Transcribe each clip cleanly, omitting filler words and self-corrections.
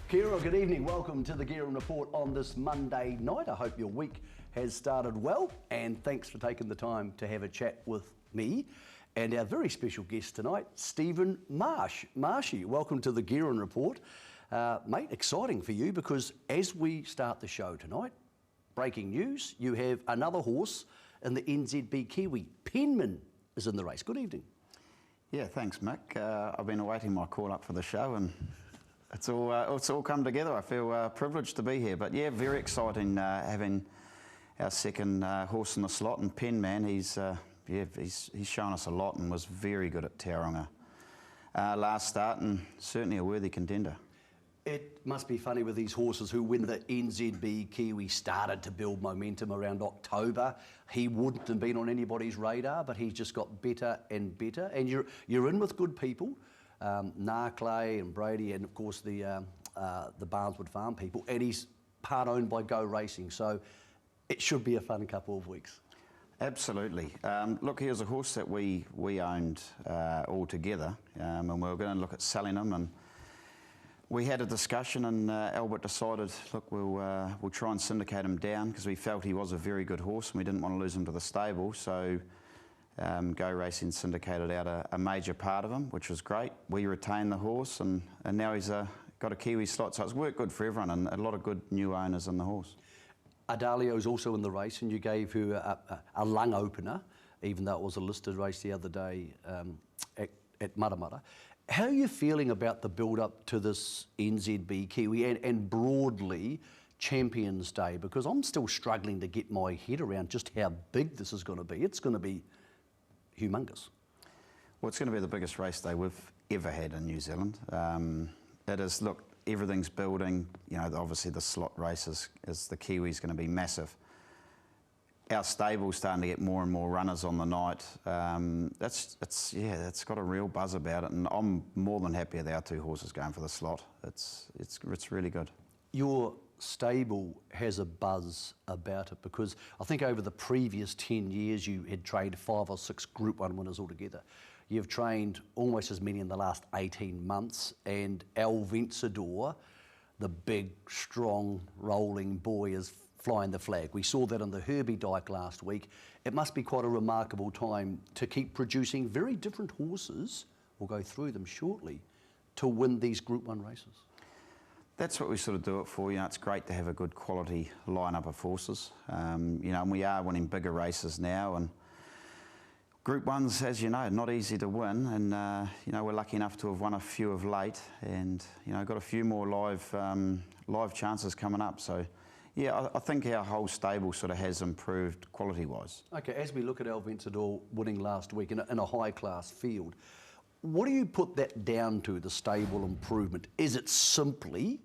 Kira, good evening. Welcome to the Guerin Report on this Monday night. I hope your week has started well, and thanks for taking the time to have a chat with me and our very special guest tonight, Stephen Marsh. Marshy, welcome to the Guerin Report. Mate, exciting for you because as we start the show tonight, breaking news, you have another horse in the NZB Kiwi. Penman is in the race. Good evening. Yeah, thanks, Mick. I've been awaiting my call up for the show, and it's all come together. I feel privileged to be here. But yeah, very exciting having our second horse in the slot, and Penman. He's shown us a lot and was very good at Tauranga last start, and certainly a worthy contender. It must be funny with these horses who, when the NZB Kiwi started to build momentum around October, he wouldn't have been on anybody's radar, but he's just got better and better. And you're in with good people, Narclay and Brady, and of course the Barneswood Farm people, and he's part owned by Go Racing, so it should be a fun couple of weeks. Absolutely. Look, here's a horse that we owned all together, and we were going to look at selling him, and we had a discussion, and Albert decided, look, we'll try and syndicate him down because we felt he was a very good horse and we didn't want to lose him to the stable. So Go Racing syndicated out a major part of him, which was great. We retained the horse, and now he's got a Kiwi slot. So it's worked good for everyone, and a lot of good new owners in the horse. Adalio's also in the race, and you gave her a lung opener, even though it was a listed race the other day at Matamata. How are you feeling about the build-up to this NZB Kiwi and broadly Champions Day? Because I'm still struggling to get my head around just how big this is going to be. It's going to be humongous. Well, it's going to be the biggest race day we've ever had in New Zealand. It is, look, everything's building. You know, obviously the slot races is the Kiwi's going to be massive. Our stable's starting to get more and more runners on the night. It's got a real buzz about it, and I'm more than happy with our two horses going for the slot. It's really good. Your stable has a buzz about it because I think over the previous 10 years you had trained 5 or 6 Group 1 winners altogether. You've trained almost as many in the last 18 months, and Vencedor, the big, strong, rolling boy, is flying the flag. We saw that on the Herbie Dyke last week. It must be quite a remarkable time to keep producing very different horses, we'll go through them shortly, to win these Group 1 races. That's what we sort of do it for. You know, it's great to have a good quality lineup of horses. You know, and we are winning bigger races now, and Group 1's, as you know, not easy to win, and you know, we're lucky enough to have won a few of late, and you know, got a few more live chances coming up. So yeah, I think our whole stable sort of has improved quality-wise. Okay, as we look at Vencedor winning last week in a high-class field, what do you put that down to, the stable improvement? Is it simply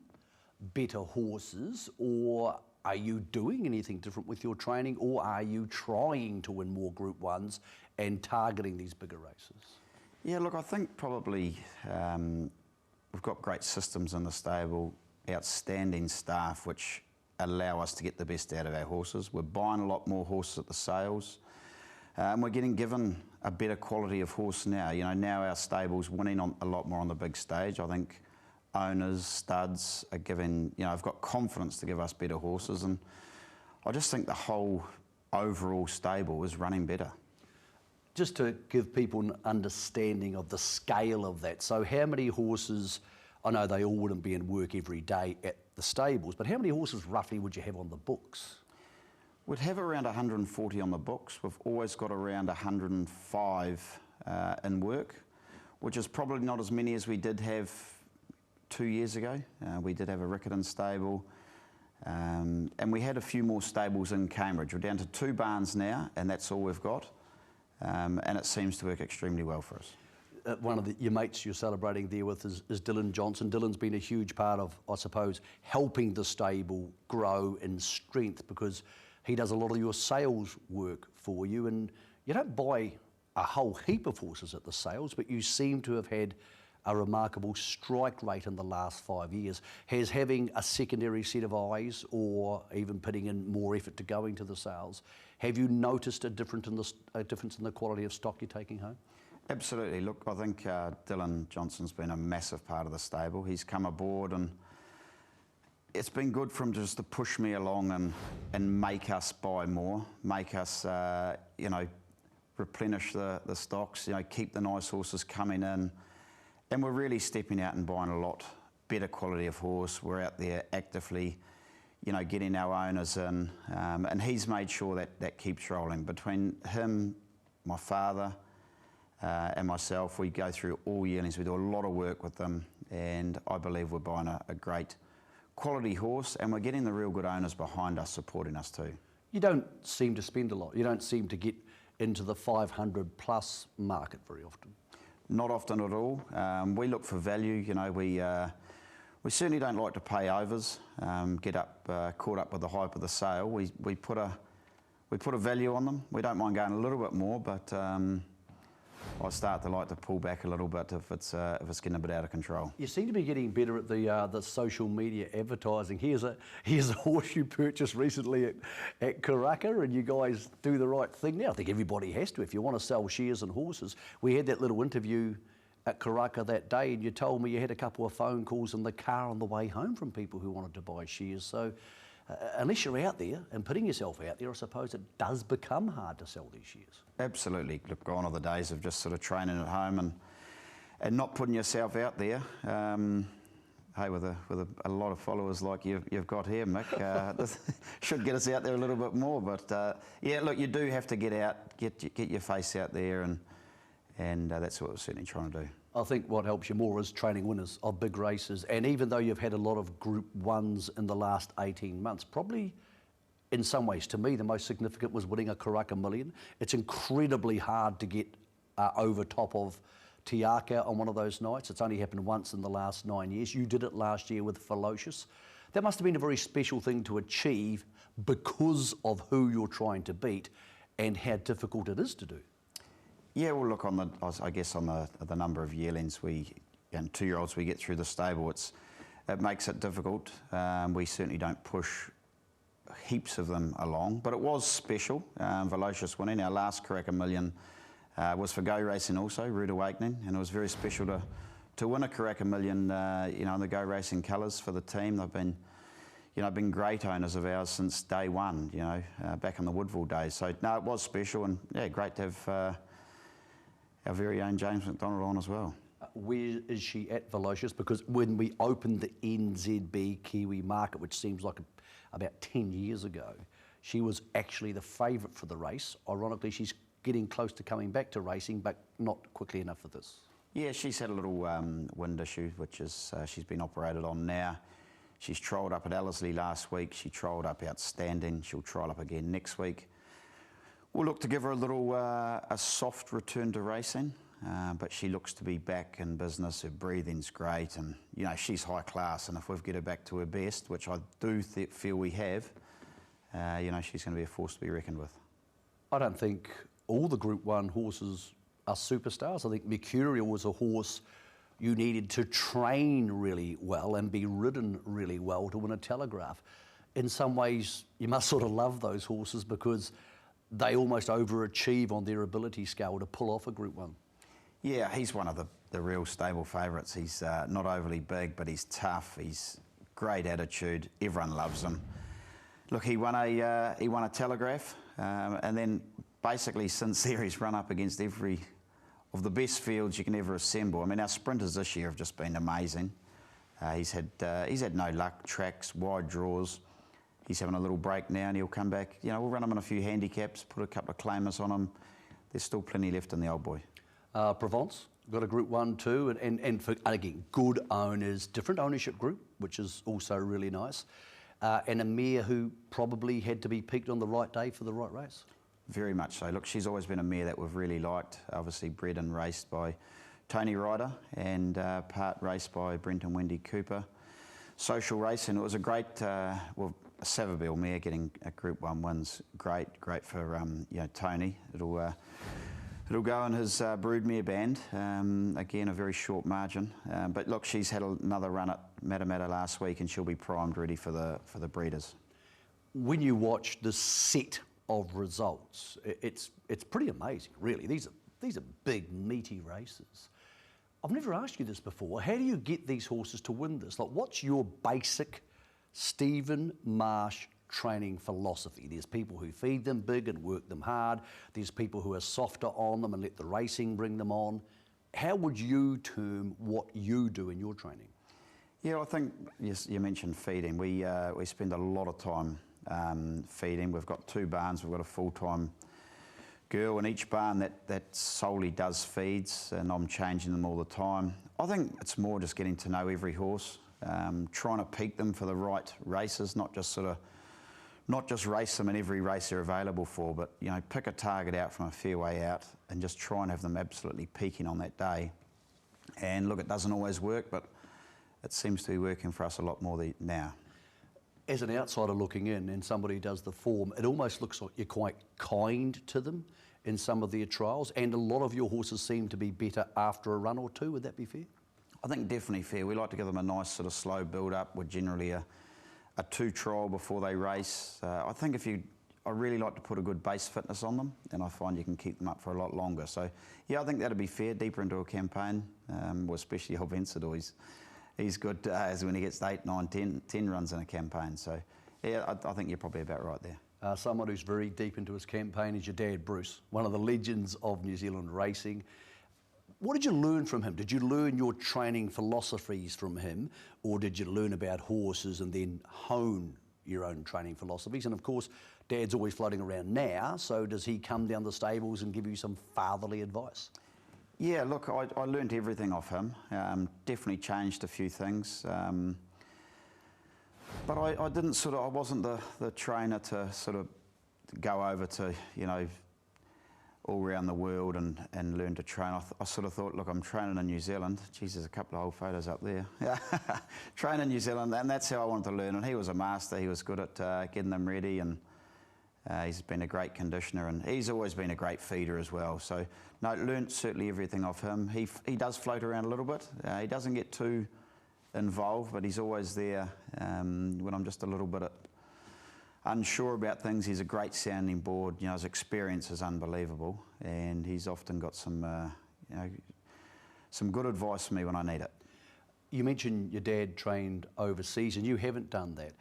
better horses, or are you doing anything different with your training, or are you trying to win more Group 1s and targeting these bigger races? Yeah, look, I think probably we've got great systems in the stable, outstanding staff, which allow us to get the best out of our horses. We're buying a lot more horses at the sales. We're getting given a better quality of horse now. You know, now our stable's winning a lot more on the big stage. I think owners, studs are giving, you know, have got confidence to give us better horses, and I just think the whole overall stable is running better. Just to give people an understanding of the scale of that, so how many horses, I know they all wouldn't be in work every day at the stables, but how many horses roughly would you have on the books? We'd have around 140 on the books. We've always got around 105 in work, which is probably not as many as we did have 2 years ago. We did have a Riccarton stable, and we had a few more stables in Cambridge. We're down to 2 barns now, and that's all we've got, and it seems to work extremely well for us. One of your mates you're celebrating there with is Dylan Johnson. Dylan's been a huge part of, I suppose, helping the stable grow in strength, because he does a lot of your sales work for you, and you don't buy a whole heap of horses at the sales, but you seem to have had a remarkable strike rate in the last 5 years. Has having a secondary set of eyes, or even putting in more effort to going to the sales, have you noticed a difference in the quality of stock you're taking home? Absolutely. Look, I think Dylan Johnson's been a massive part of the stable. He's come aboard and it's been good for him just to push me along and make us buy more, make us, you know, replenish the stocks, you know, keep the nice horses coming in. And we're really stepping out and buying a lot better quality of horse. We're out there actively, you know, getting our owners in. And he's made sure that that keeps rolling. Between him, my father, and myself, we go through all yearlings. We do a lot of work with them. And I believe we're buying a great quality horse, and we're getting the real good owners behind us, supporting us too. You don't seem to spend a lot. You don't seem to get into the 500 plus market very often. Not often at all. We look for value. You know, we certainly don't like to pay overs. Get caught up with the hype of the sale. We put a value on them. We don't mind going a little bit more, but I start to like to pull back a little bit if it's getting a bit out of control. You seem to be getting better at the social media advertising. Here's a horse you purchased recently at Karaka, and you guys do the right thing now. I think everybody has to if you want to sell shares and horses. We had that little interview at Karaka that day, and you told me you had a couple of phone calls in the car on the way home from people who wanted to buy shares. So unless you're out there and putting yourself out there, I suppose it does become hard to sell these shares. Absolutely. Look, gone are the days of just sort of training at home and not putting yourself out there. Hey, with a lot of followers like you've got here, Mick, this should get us out there a little bit more. But yeah, look, you do have to get out, get your face out there, and that's what we're certainly trying to do. I think what helps you more is training winners of big races. And even though you've had a lot of Group 1s in the last 18 months, probably in some ways, to me, the most significant was winning a Karaka Million. It's incredibly hard to get over top of Tiaka on one of those nights. It's only happened once in the last 9 years. You did it last year with Ferocious. That must have been a very special thing to achieve because of who you're trying to beat and how difficult it is to do. Yeah, well, look, I guess on the number of yearlings and 2-year-olds we get through the stable, it makes it difficult. We certainly don't push heaps of them along, but it was special. Velocious winning our last Karaka Million was for Go Racing also, Rude Awakening, and it was very special to win a Karaka Million, you know, in the Go Racing colours for the team. They've been great owners of ours since day one, you know, back in the Woodville days. So no, it was special, and yeah, great to have our very own James McDonald on as well. Where is she at Velocious? Because when we opened the NZB Kiwi market, which seems like about 10 years ago, she was actually the favourite for the race. Ironically, she's getting close to coming back to racing, but not quickly enough for this. Yeah, she's had a little wind issue, which is she's been operated on now. She's trialled up at Ellerslie last week. She trialled up outstanding. She'll trial up again next week. We'll look to give her a little a soft return to racing, but she looks to be back in business. Her breathing's great, and you know she's high class. And if we've got her back to her best, which I do feel we have, you know she's going to be a force to be reckoned with. I don't think all the Group 1 horses are superstars. I think Mercurial was a horse you needed to train really well and be ridden really well to win a Telegraph. In some ways, you must sort of love those horses because they almost overachieve on their ability scale to pull off a Group 1. Yeah, he's one of the real stable favourites. He's not overly big, but he's tough. He's great attitude. Everyone loves him. Look, he won a Telegraph, and then basically since there he's run up against every of the best fields you can ever assemble. I mean, our sprinters this year have just been amazing. He's had no luck, tracks, wide draws. He's having a little break now, and he'll come back. You know, we'll run him in a few handicaps, put a couple of claimers on him. There's still plenty left in the old boy. Provence got a Group 1 too, and again, good owners, different ownership group, which is also really nice. And a mare who probably had to be picked on the right day for the right race. Very much so. Look, she's always been a mare that we've really liked. Obviously bred and raced by Tony Ryder, and part raced by Brent and Wendy Cooper. Social racing. It was a great, well, a Savabeel mare getting a Group 1 wins. Great for you know, Tony. It'll go in his broodmare band. Again, a very short margin. But look, she's had another run at Matamata last week, and she'll be primed, ready for the breeders. When you watch the set of results, it's pretty amazing, really. These are big, meaty races. I've never asked you this before. How do you get these horses to win this? Like, what's your basic Stephen Marsh training philosophy. There's people who feed them big and work them hard. There's people who are softer on them and let the racing bring them on. How would you term what you do in your training? Yeah, I think you mentioned feeding. We spend a lot of time feeding. We've got 2 barns. We've got a full-time girl in each barn that solely does feeds, and I'm changing them all the time. I think it's more just getting to know every horse, trying to peak them for the right races, not just race them in every race they're available for, but pick a target out from a fair way out and just try and have them absolutely peaking on that day. And look, it doesn't always work, but it seems to be working for us a lot more now. As an outsider looking in and somebody who does the form, it almost looks like you're quite kind to them in some of their trials, and a lot of your horses seem to be better after a run or 2. Would that be fair? I think definitely fair. We like to give them a nice sort of slow build-up. We're generally a 2 trial before they race. I think I really like to put a good base fitness on them, and I find you can keep them up for a lot longer. So yeah, I think that'd be fair, deeper into a campaign, especially old Vencedor. He's good when he gets 8, 9, 10 runs in a campaign. So yeah, I think you're probably about right there. Someone who's very deep into his campaign is your dad, Bruce, one of the legends of New Zealand racing. What did you learn from him? Did you learn your training philosophies from him, or did you learn about horses and then hone your own training philosophies? And of course, Dad's always floating around now, so does he come down the stables and give you some fatherly advice? Yeah, look, I learnt everything off him. Definitely changed a few things. But I didn't I wasn't the trainer to sort of go over to, all around the world and learn to train. I sort of thought, look, I'm training in New Zealand. Geez, there's a couple of old photos up there. Training in New Zealand, and that's how I wanted to learn. And he was a master. He was good at getting them ready, and he's been a great conditioner, and he's always been a great feeder as well. So, no, learnt certainly everything off him. He does float around a little bit. He doesn't get too involved, but he's always there when I'm just a little bit unsure about things. He's a great sounding board. His experience is unbelievable, and he's often got some good advice for me when I need it. You mentioned your dad trained overseas, and you haven't done that.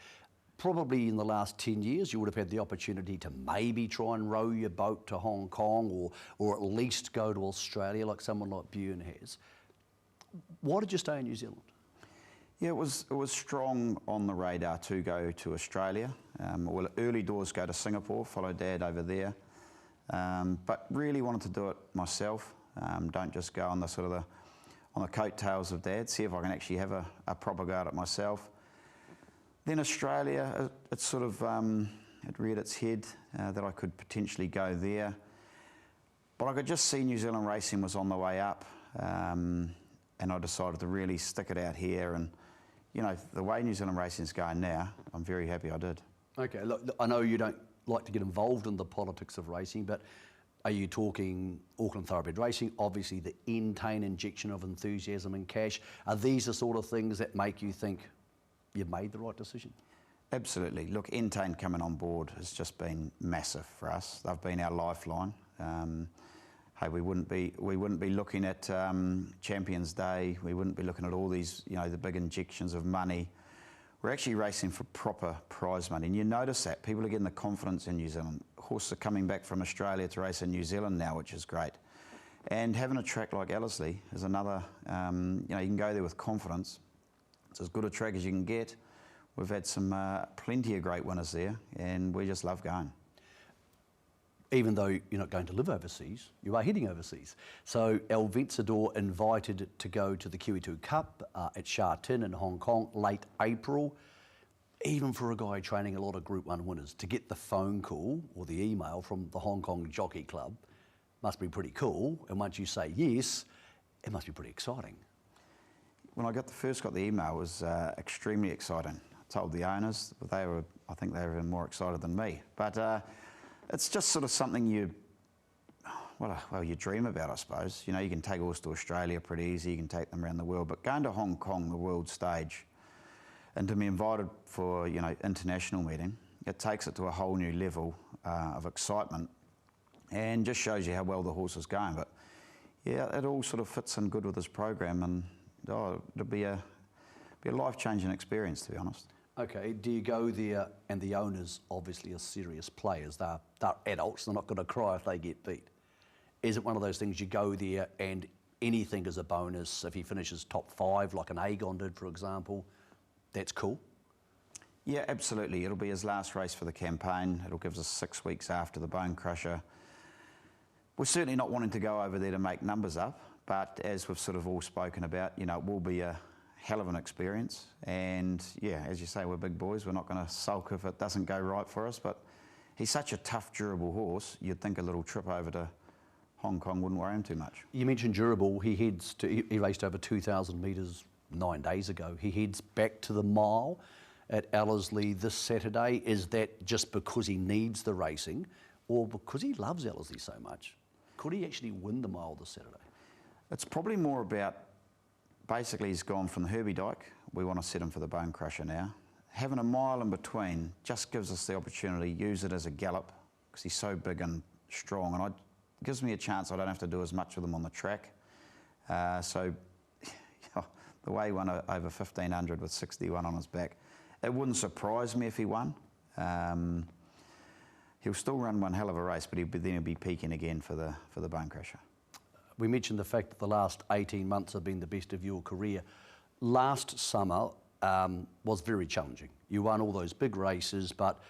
Probably in the last 10 years, you would have had the opportunity to maybe try and row your boat to Hong Kong, or at least go to Australia like someone like Guerin has. Why did you stay in New Zealand? Yeah, it was strong on the radar to go to Australia. Well, early doors go to Singapore, follow Dad over there. But really wanted to do it myself. Don't just go on the coattails of Dad. See if I can actually have a proper go at it myself. Then Australia, it reared its head that I could potentially go there. But I could just see New Zealand racing was on the way up, and I decided to really stick it out here. And the way New Zealand racing is going now, I'm very happy I did. Okay, look, I know you don't like to get involved in the politics of racing, but are you talking Auckland Thoroughbred Racing, obviously the Entain injection of enthusiasm and cash? Are these the sort of things that make you think you've made the right decision? Absolutely. Look, Entain coming on board has just been massive for us. They've been our lifeline. Hey, we wouldn't be looking at Champions Day. We wouldn't be looking at all these, the big injections of money. We're actually racing for proper prize money. And you notice that. People are getting the confidence in New Zealand. Horses are coming back from Australia to race in New Zealand now, which is great. And having a track like Ellerslie is another, you can go there with confidence. It's as good a track as you can get. We've had plenty of great winners there, and we just love going. Even though you're not going to live overseas, you are heading overseas. So our Vencedor invited to go to the Kiwi 2 Cup at Sha Tin in Hong Kong late April. Even for a guy training a lot of Group 1 winners, to get the phone call or the email from the Hong Kong Jockey Club must be pretty cool. And once you say yes, it must be pretty exciting. When I first got the email, it was extremely exciting. I told the owners, but I think they were even more excited than me. But it's just sort of something you dream about, I suppose. You can take a horse to Australia pretty easy, you can take them around the world, but going to Hong Kong, the world stage, and to be invited for, international meeting, it takes it to a whole new level of excitement, and just shows you how well the horse is going. But yeah, it all sort of fits in good with his program, and it'll be a life-changing experience, to be honest. Okay, do you go there, and the owners obviously are serious players, they're adults, they're not going to cry if they get beat. Is it one of those things you go there and anything is a bonus? If he finishes top 5, like an Agon did, for example, that's cool? Yeah, absolutely. It'll be his last race for the campaign. It'll give us 6 weeks after the Bone Crusher. We're certainly not wanting to go over there to make numbers up, but as we've sort of all spoken about, you know, it will be a hell of an experience. And yeah, as you say, we're big boys. We're not going to sulk if it doesn't go right for us, but he's such a tough, durable horse. You'd think a little trip over to Hong Kong wouldn't worry him too much. You mentioned durable. He raced over 2,000 metres 9 days ago. He heads back to the mile at Ellerslie this Saturday. Is that just because he needs the racing or because he loves Ellerslie so much? Could he actually win the mile this Saturday? It's probably more about, basically he's gone from the Herbie Dyke. We want to set him for the Bone Crusher now. Having a mile in between just gives us the opportunity to use it as a gallop because he's so big and strong, and it gives me a chance I don't have to do as much with him on the track. So the way he won over 1,500 with 61 on his back, it wouldn't surprise me if he won. He'll still run one hell of a race, but then he'll be peaking again for the Bone Crusher. We mentioned the fact that the last 18 months have been the best of your career. Last summer was very challenging. You won all those big races, but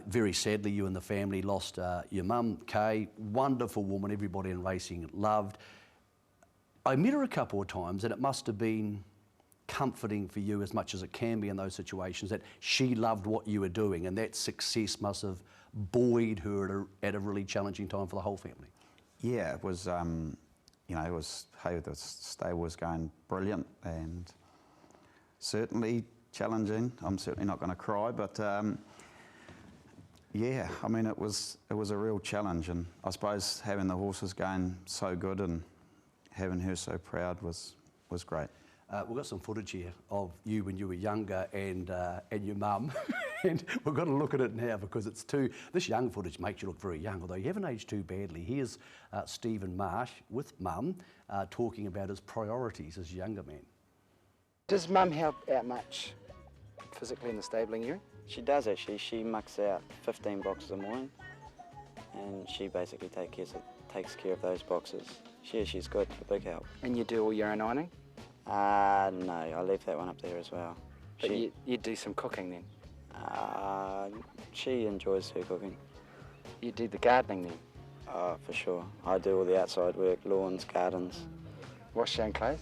very sadly you and the family lost your mum, Kay, wonderful woman everybody in racing loved. I met her a couple of times and it must have been comforting for you as much as it can be in those situations that she loved what you were doing, and that success must have buoyed her at a really challenging time for the whole family. Yeah, it was, you know, it was, hey, the stable was going brilliant and certainly challenging. I'm certainly not going to cry, but yeah, I mean, it was a real challenge, and I suppose having the horses going so good and having her so proud was great. We've got some footage here of you when you were younger and your mum, and we've got to look at it now because it's this young footage makes you look very young, although you haven't aged too badly. Here's Stephen Marsh with mum talking about his priorities as a younger man. Does mum help out much physically in the stabling area? She does actually. She mucks out 15 boxes a morning, and she basically takes care of those boxes. She's good, a big help. And you do all your own ironing? No, I leave that one up there as well. But you do some cooking then? She enjoys her cooking. You do the gardening then? Oh, for sure. I do all the outside work, lawns, gardens. Wash your own clothes?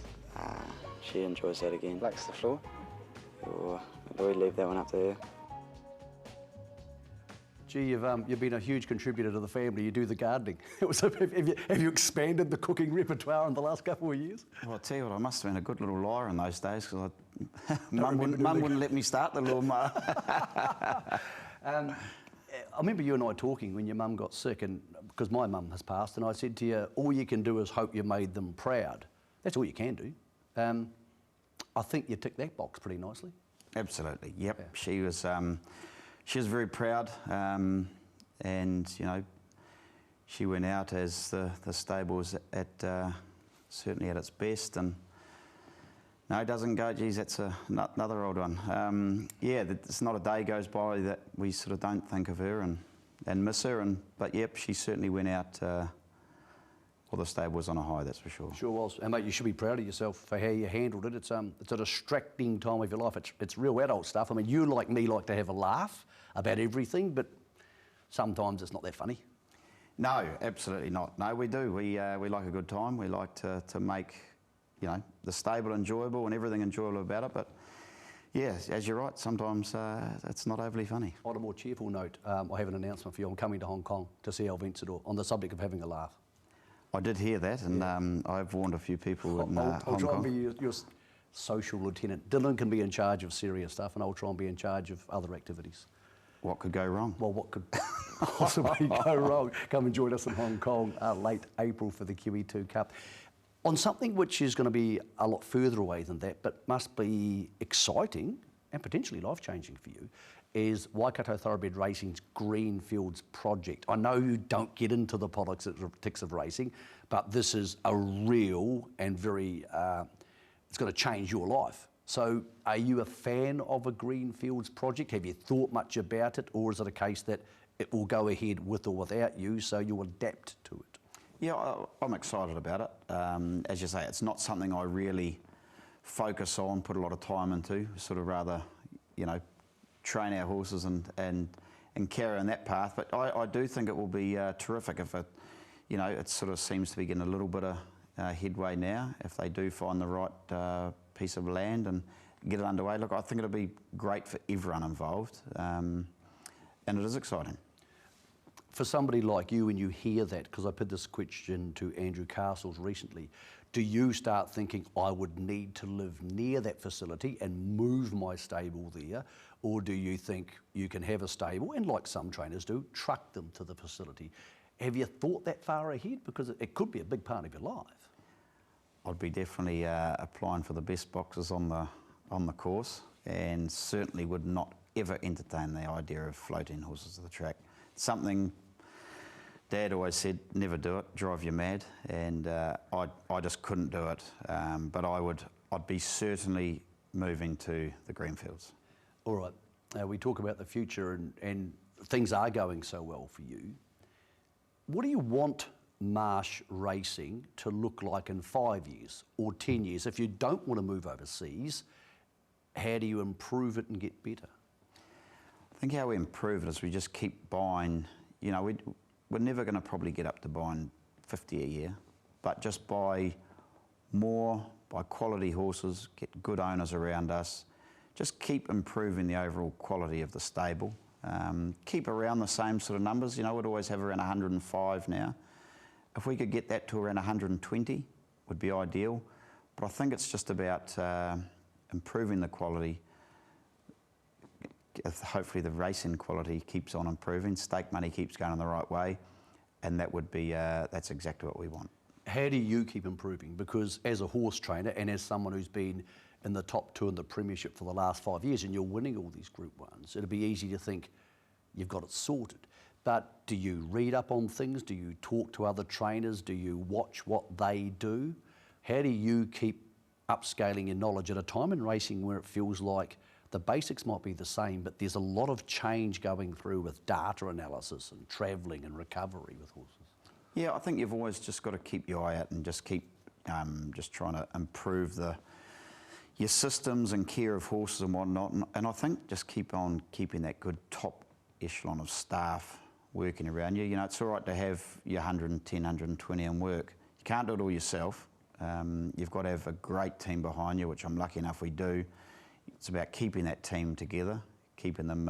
She enjoys that again. Likes the floor? We leave that one up there. Gee, you've been a huge contributor to the family. You do the gardening. Have you expanded the cooking repertoire in the last couple of years? Well, I'll tell you what, I must have been a good little liar in those days because Mum wouldn't let me start the lawnmower. I remember you and I talking when your mum got sick, and because my mum has passed, and I said to you, all you can do is hope you made them proud. That's all you can do. I think you ticked that box pretty nicely. Absolutely, yep. Yeah. She was very proud, and you know, she went out as the stable was certainly at its best, and no, it doesn't go, geez, that's another old one. Yeah, it's not a day goes by that we sort of don't think of her and miss her, but yep, she certainly went out, well, the stable was on a high, that's for sure. Sure was. And mate, you should be proud of yourself for how you handled it. It's a distracting time of your life. It's real adult stuff. I mean, you like me like to have a laugh about everything, but sometimes it's not that funny. No, absolutely not. No, we do. We like a good time. We like to make, you know, the stable enjoyable and everything enjoyable about it. But yeah, as you're right, sometimes it's not overly funny. On a more cheerful note, I have an announcement for you. I'm coming to Hong Kong to see our Vencedor on the subject of having a laugh. I did hear that, and I've warned a few people in Hong Kong. I'll try and be your social lieutenant. Dylan can be in charge of serious stuff, and I'll try and be in charge of other activities. What could go wrong? Well, what could possibly go wrong? Come and join us in Hong Kong late April for the Kiwi 2 Cup. On something which is going to be a lot further away than that, but must be exciting and potentially life-changing for you, is Waikato Thoroughbred Racing's Greenfields project. I know you don't get into the politics of racing, but this is a real and very, it's going to change your life. So are you a fan of a Greenfields project? Have you thought much about it, or is it a case that it will go ahead with or without you, so you'll adapt to it? Yeah, I'm excited about it. As you say, it's not something I really focus on, put a lot of time into, sort of rather, you know, train our horses and carry on that path. But I do think it will be terrific if it, you know, it sort of seems to be getting a little bit of headway now. If they do find the right piece of land and get it underway, look, I think it'll be great for everyone involved, and it is exciting. For somebody like you, when you hear that, because I put this question to Andrew Castles recently, do you start thinking, I would need to live near that facility and move my stable there? Or do you think you can have a stable, and like some trainers do, truck them to the facility? Have you thought that far ahead? Because it could be a big part of your life. I'd be definitely applying for the best boxes on the course, and certainly would not ever entertain the idea of floating horses to the track. Something Dad always said, never do it, drive you mad, and I just couldn't do it. But I'd be certainly moving to the Greenfields. All right, we talk about the future and things are going so well for you. What do you want Marsh Racing to look like in 5 years or 10 years? If you don't want to move overseas, how do you improve it and get better? I think how we improve it is we just keep buying, you know, we're never going to probably get up to buying 50 a year, but just buy more, buy quality horses, get good owners around us, just keep improving the overall quality of the stable. Keep around the same sort of numbers, you know, we'd always have around 105 now. If we could get that to around 120 would be ideal, but I think it's just about improving the quality. Hopefully the racing quality keeps on improving, stake money keeps going in the right way, and that would be, that's exactly what we want. How do you keep improving? Because as a horse trainer and as someone who's been in the top two in the premiership for the last 5 years and you're winning all these Group 1s, it'd be easy to think you've got it sorted. But do you read up on things? Do you talk to other trainers? Do you watch what they do? How do you keep upscaling your knowledge at a time in racing where it feels like the basics might be the same, but there's a lot of change going through with data analysis and travelling and recovery with horses? Yeah, I think you've always just got to keep your eye out and just keep just trying to improve your systems and care of horses and whatnot. And I think just keep on keeping that good top echelon of staff working around you. You know, it's all right to have your 110, 120 in work. You can't do it all yourself. You've got to have a great team behind you, which I'm lucky enough we do. It's about keeping that team together, keeping them,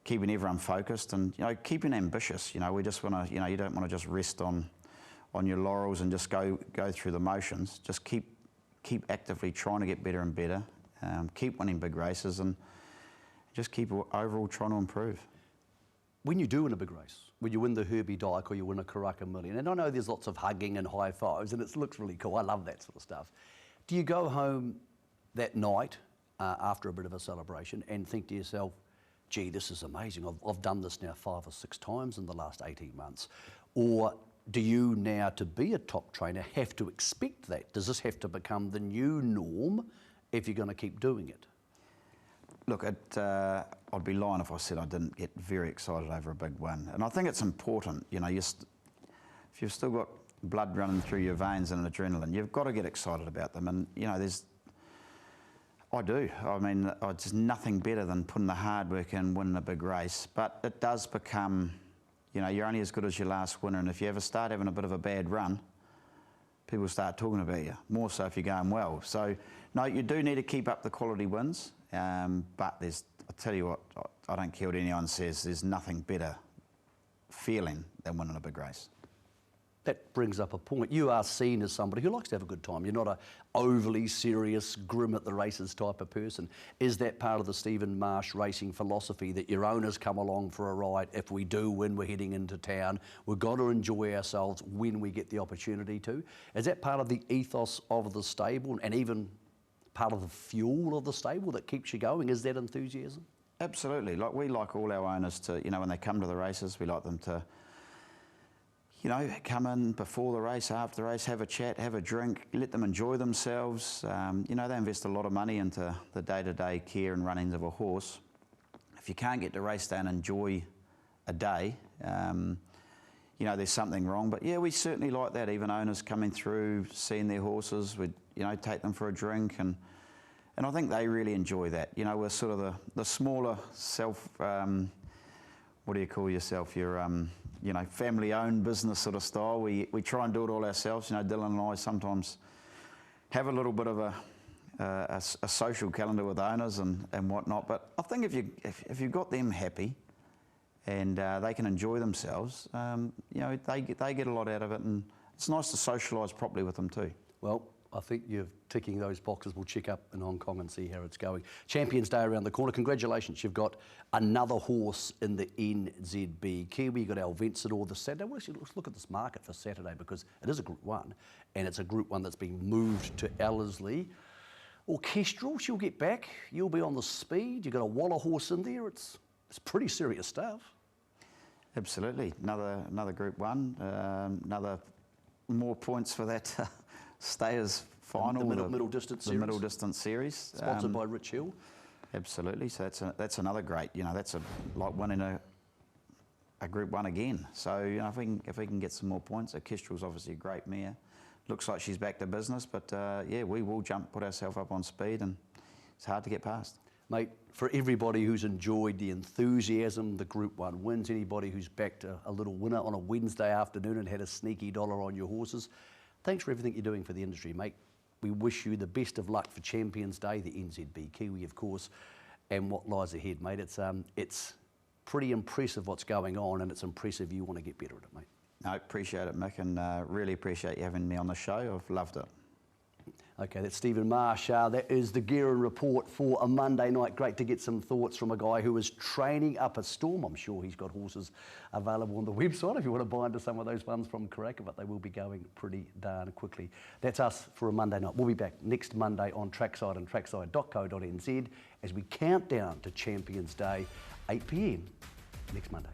keeping everyone focused, and you know, keeping ambitious. You know, we just want to, you know, you don't want to just rest on your laurels and just go through the motions. Just keep actively trying to get better and better. Keep winning big races, and just keep overall trying to improve. When you do win a big race, when you win the Herbie Dyke or you win a Karaka Million, and I know there's lots of hugging and high fives, and it looks really cool. I love that sort of stuff. Do you go home that night after a bit of a celebration and think to yourself, gee, this is amazing. I've done this now 5 or 6 times in the last 18 months. Or do you now, to be a top trainer, have to expect that? Does this have to become the new norm if you're going to keep doing it? Look, I'd be lying if I said I didn't get very excited over a big win. And I think it's important, you know, if you've still got blood running through your veins and adrenaline, you've got to get excited about them. And, you know, I do. I mean, there's nothing better than putting the hard work in, winning a big race. But it does become, you know, you're only as good as your last winner. And if you ever start having a bit of a bad run, people start talking about you, more so if you're going well. So, no, you do need to keep up the quality wins. But I tell you what, I don't care what anyone says, there's nothing better feeling than winning a big race. That brings up a point. You are seen as somebody who likes to have a good time. You're not a overly serious, grim at the races type of person. Is that part of the Stephen Marsh racing philosophy, that your owners come along for a ride? If we do win, we're heading into town. We've got to enjoy ourselves when we get the opportunity to. Is that part of the ethos of the stable and even part of the fuel of the stable that keeps you going? Is that enthusiasm? Absolutely. Like, we like all our owners to, you know, when they come to the races, we like them to, you know, come in before the race, after the race, have a chat, have a drink, let them enjoy themselves. You know, they invest a lot of money into the day-to-day care and runnings of a horse. If you can't get to race day and enjoy a day, you know, there's something wrong. But yeah, we certainly like that. Even owners coming through, seeing their horses, we'd, you know, take them for a drink, and I think they really enjoy that. You know, we're sort of the smaller what do you call yourself? You're, you know, family-owned business sort of style. We try and do it all ourselves. You know, Dylan and I sometimes have a little bit of a social calendar with owners and whatnot. But I think if you've got them happy and they can enjoy themselves, you know, they get a lot out of it, and it's nice to socialise properly with them too. Well, I think you're ticking those boxes. We'll check up in Hong Kong and see how it's going. Champions Day around the corner. Congratulations, you've got another horse in the NZB Kiwi. You've got our Vencedor this Saturday. Well, let's look at this market for Saturday, because it is a Group 1, and it's a Group 1 that's been moved to Ellerslie. Orchestral, she'll get back. You'll be on the speed. You've got a Waller horse in there. It's pretty serious stuff. Absolutely. Another Group 1. Another more points for that Stayers final. The middle distance series. The middle distance series. Sponsored by Rich Hill. Absolutely. So that's another great, you know, that's like winning a Group 1 again. So, you know, if we can get some more points. Kestrel's obviously a great mare. Looks like she's back to business, but yeah, we will put ourselves up on speed, and it's hard to get past. Mate, for everybody who's enjoyed the enthusiasm, the Group 1 wins, anybody who's backed a little winner on a Wednesday afternoon and had a sneaky dollar on your horses, thanks for everything you're doing for the industry, mate. We wish you the best of luck for Champions Day, the NZB Kiwi, of course, and what lies ahead, mate. It's pretty impressive what's going on, and it's impressive you want to get better at it, mate. No, appreciate it, Mick, and really appreciate you having me on the show. I've loved it. Okay, that's Stephen Marsh. That is the Guerin report for a Monday night. Great to get some thoughts from a guy who is training up a storm. I'm sure he's got horses available on the website if you want to buy into some of those ones from Karaka, but they will be going pretty darn quickly. That's us for a Monday night. We'll be back next Monday on Trackside and trackside.co.nz as we count down to Champions Day, 8 p.m. next Monday.